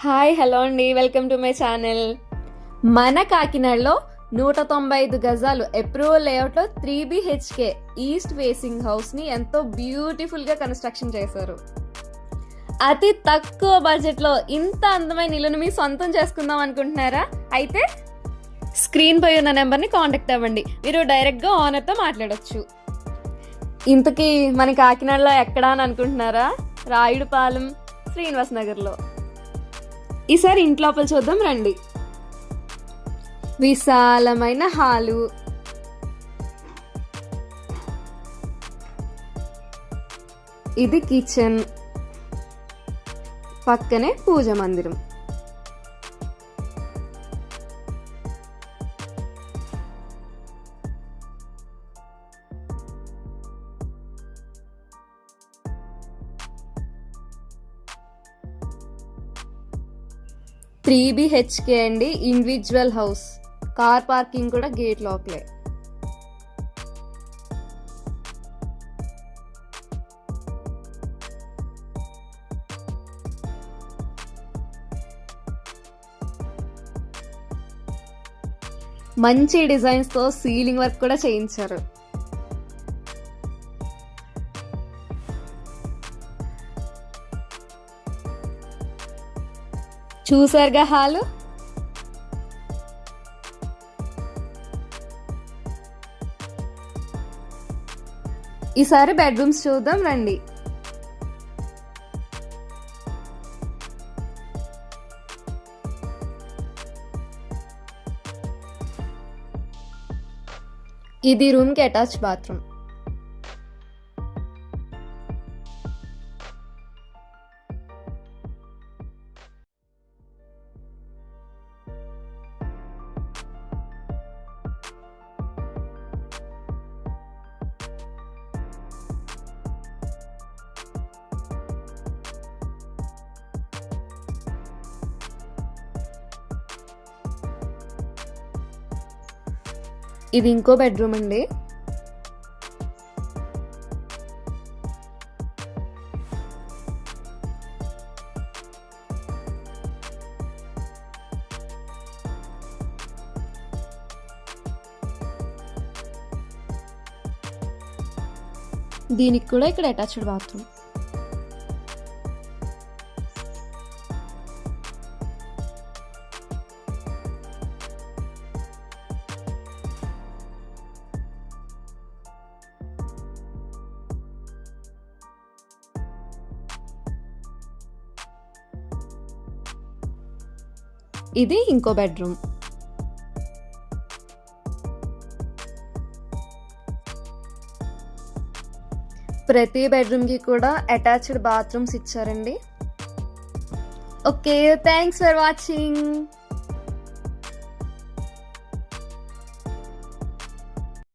Hi hello అండి, welcome to my channel. మన కాకినాడలో 195 గజాలు అప్రూవల్ లేఅవుట్లో 3BHK ఈస్ట్ ఫేసింగ్ హౌస్ని ఎంతో బ్యూటిఫుల్గా కన్స్ట్రక్షన్ చేశారు. అతి తక్కువ బడ్జెట్లో ఇంత అందమైన ఇల్లును మీ సొంతం చేసుకుందాం అనుకుంటున్నారా? అయితే స్క్రీన్ పై ఉన్న నెంబర్ని కాంటాక్ట్ అవ్వండి. మీరు డైరెక్ట్గా ఓనర్తో మాట్లాడొచ్చు. ఇంతకీ మన కాకినాడలో ఎక్కడా అని అనుకుంటున్నారా? రాయుడుపాలెం, శ్రీనివాస్ నగర్లో. ఈసారి ఇంట్లోపల చూద్దాం రండి. విశాలమైన హాలు, ఇది కిచెన్, పక్కనే పూజ మందిరం. త్రీ BHK అండి, ఇండివిజువల్ హౌస్. కార్ పార్కింగ్ కూడా గేట్ లోపలే. మంచి డిజైన్స్ తో సీలింగ్ వర్క్ కూడా చేయించారు. చూసారుగా హాలు. ఈసారి బెడ్రూమ్స్ చూద్దాం రండి. ఇది రూమ్ కి అటాచ్ బాత్రూమ్. ఇది ఇంకో బెడ్రూమ్ అండి. దీనికి కూడా ఇక్కడ అటాచ్డ్ బాత్రూమ్. ఇది ఇంకో బెడ్రూమ్. ప్రతి బెడ్రూమ్ కి కూడా అటాచ్డ్ బాత్రూమ్స్ ఇచ్చారండి. Okay, thanks for watching.